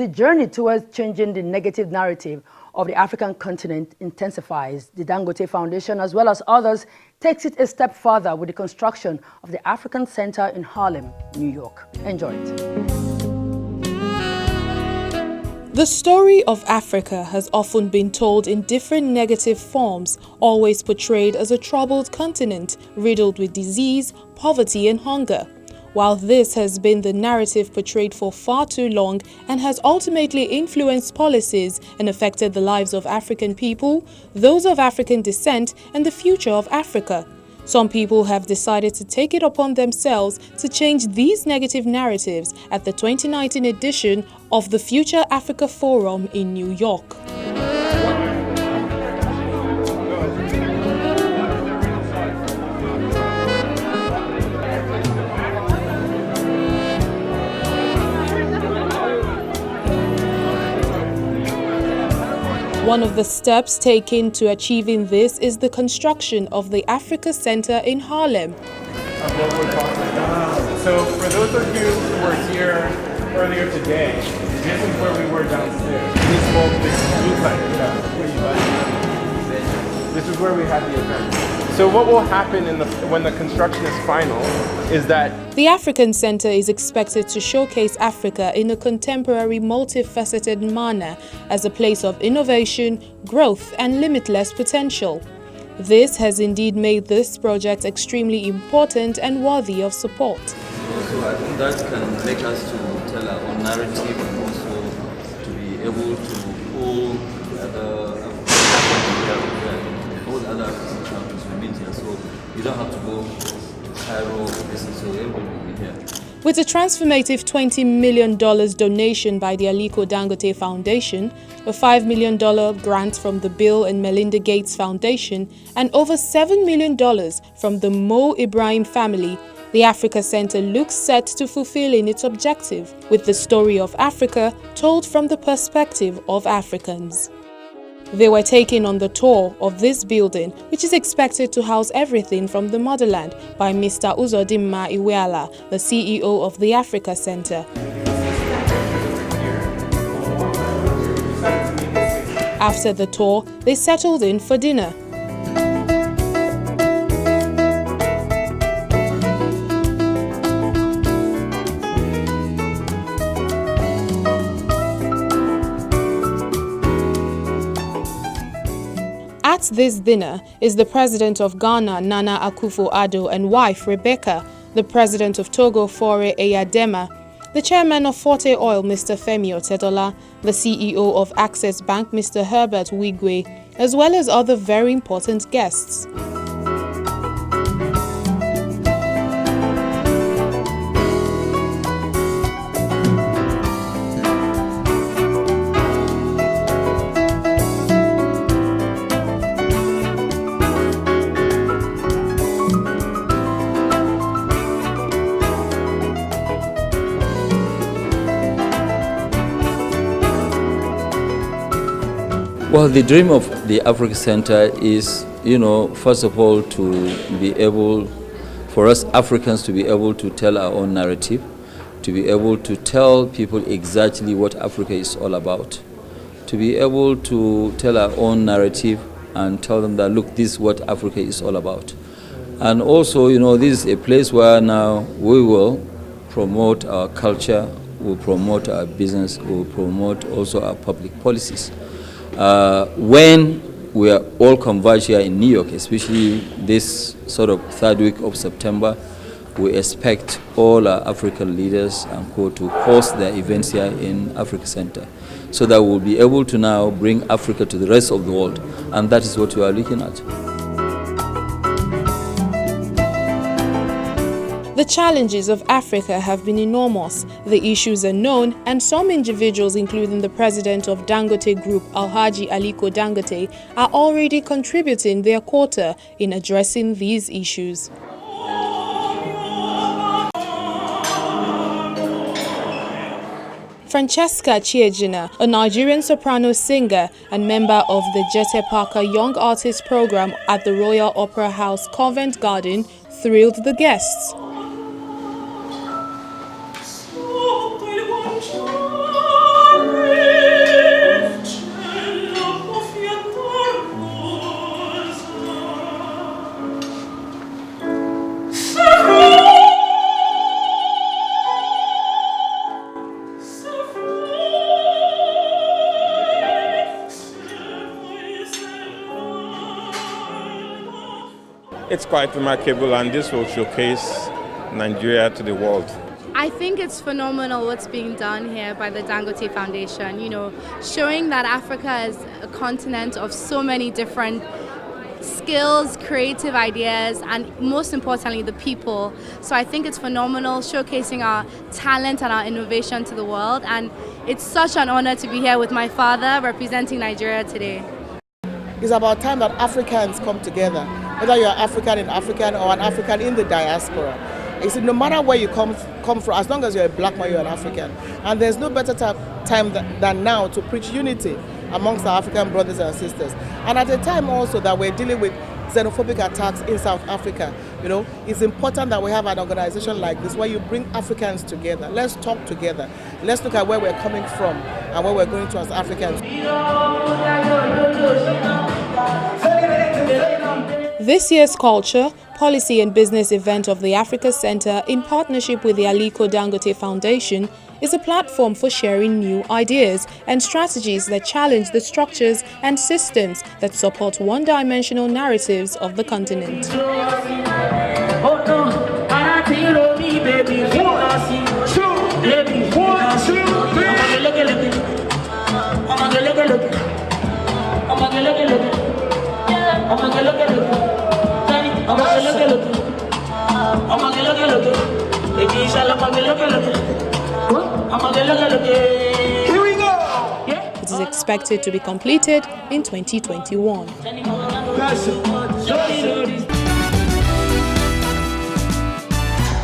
the journey towards changing the negative narrative of the African continent intensifies, the Dangote Foundation, as well as others, takes it a step further with the construction of the African Center in Harlem, New York. Enjoy it. The story of Africa has often been told in different negative forms, always portrayed as a troubled continent, riddled with disease, poverty and hunger. While this has been the narrative portrayed for far too long and has ultimately influenced policies and affected the lives of African people, those of African descent, and the future of Africa, some people have decided to take it upon themselves to change these negative narratives at the 2019 edition of the Future Africa Forum in New York. One of the steps taken to achieving this is the construction of the Africa Center in Harlem. So for those of you who were here earlier today, this is where we were downstairs. This is where we had the event. So what will happen when the construction is final is that the African Center is expected to showcase Africa in a contemporary, multifaceted manner as a place of innovation, growth, and limitless potential. This has indeed made this project extremely important and worthy of support. So I think that can make us to tell our own narrative and also to be able to pull all the other African countries to meet here. So you don't have to go to Cairo, so everybody will be here. With a transformative $20 million donation by the Aliko Dangote Foundation, a $5 million grant from the Bill and Melinda Gates Foundation, and over $7 million from the Mo Ibrahim family, the Africa Center looks set to fulfilling its objective, with the story of Africa told from the perspective of Africans. They were taken on the tour of this building, which is expected to house everything from the motherland, by Mr. Uzodimma Iweala, the CEO of the Africa Center. After the tour, they settled in for dinner. At this dinner is the President of Ghana, Nana Akufo-Addo, and wife, Rebecca, the President of Togo, Faure Eyadema, the Chairman of Forte Oil, Mr. Femi Otedola, the CEO of Access Bank, Mr. Herbert Wigwe, as well as other very important guests. Well, the dream of the Africa Center is, first of all, to be able, for us Africans to be able to tell our own narrative, to be able to tell people exactly what Africa is all about, to be able to tell our own narrative and tell them that, look, this is what Africa is all about. And also, this is a place where now we will promote our culture, we'll promote our business, we'll promote also our public policies. When we are all converged here in New York, especially this sort of third week of September, we expect all our African leaders and co to host their events here in Africa Center, so that we'll be able to now bring Africa to the rest of the world, and that is what we are looking at. The challenges of Africa have been enormous. The issues are known, and some individuals, including the president of Dangote Group, Alhaji Aliko Dangote, are already contributing their quota in addressing these issues. Francesca Chiejina, a Nigerian soprano singer and member of the Jete Parker Young Artist Program at the Royal Opera House Covent Garden, thrilled the guests. It's quite remarkable, and this will showcase Nigeria to the world. I think it's phenomenal what's being done here by the Dangote Foundation, you know, showing that Africa is a continent of so many different skills, creative ideas, and most importantly, the people. So I think it's phenomenal, showcasing our talent and our innovation to the world. And it's such an honor to be here with my father representing Nigeria today. It's about time that Africans come together, whether you're African in African or an African in the diaspora. You see, no matter where you come from, as long as you're a black man, you're an African. And there's no better time than now to preach unity amongst our African brothers and sisters. And at a time also that we're dealing with xenophobic attacks in South Africa, you know, it's important that we have an organization like this where you bring Africans together. Let's talk together. Let's look at where we're coming from and where we're going to as Africans. This year's Culture, Policy and Business event of the Africa Center in partnership with the Aliko Dangote Foundation is a platform for sharing new ideas and strategies that challenge the structures and systems that support one-dimensional narratives of the continent. Here we go! It is expected to be completed in 2021.